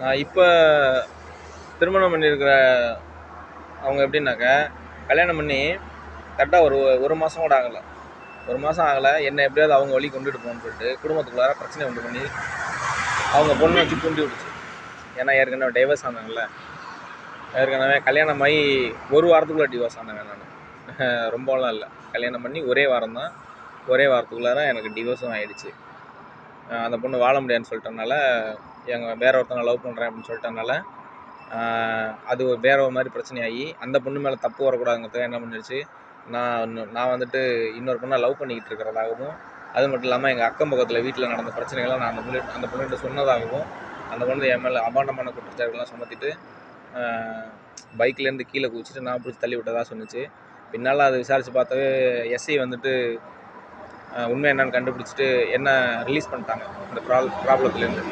நான் இப்போ திருமணம் பண்ணியிருக்கிற அவங்க எப்படின்னாக்கா, கல்யாணம் பண்ணி கரெக்டாக ஒரு மாதம் கூட ஆகலை. ஒரு மாதம் ஆகலை, என்னை எப்படியாவது அவங்க வழி கொண்டுட்டு போகணும்னு சொல்லிட்டு குடும்பத்துக்குள்ளார பிரச்சனை உண்டு பண்ணி அவங்க பொண்ணை வச்சு தூண்டி விடுச்சு. ஏன்னா ஏற்கனவே டைவர்ஸ் ஆனாங்கல்ல, ஏற்கனவே கல்யாணம் ஆகி ஒரு வாரத்துக்குள்ளே டிவோர்ஸ் ஆனாங்க. நான் ரொம்பலாம் இல்லை, கல்யாணம் பண்ணி ஒரே வாரம் தான், ஒரே வாரத்துக்குள்ளார எனக்கு டிவோர்ஸும் ஆகிடுச்சு. அந்த பொண்ணு வாழ முடியாதுன்னு சொல்லிட்டனால, வேற ஒருத்தவங்க லவ் பண்ணுறேன் அப்படின்னு சொல்லிட்டனால, அது வேற ஒரு மாதிரி பிரச்சனையாகி அந்த பொண்ணு மேலே தப்பு வரக்கூடாதுங்கிறதுக்கு என்ன பண்ணிடுச்சு, நான் வந்துட்டு இன்னொரு பொண்ணை லவ் பண்ணிக்கிட்டு இருக்கிறதாகவும், அது மட்டும் இல்லாமல் எங்கள் அக்கம் பக்கத்தில் வீட்டில் நடந்த பிரச்சனைகளை நான் அந்த பொண்ணுகிட்ட சொன்னதாகவும், அந்த பொண்ணு என் மேலே அபாண்டமான குற்றச்சாட்டுகள்லாம் சுமத்திட்டு பைக்லேருந்து கீழே குதிச்சுட்டு நான் பிடிச்சி தள்ளி விட்டதாக சொன்னிச்சு. பின்னால் அதை விசாரித்து பார்த்தாவே எஸ்ஐ வந்துட்டு உண்மை என்னன்னு கண்டுபிடிச்சிட்டு என்ன ரிலீஸ் பண்ணிட்டாங்க அந்த ப்ராப்ளத்துலேருந்து.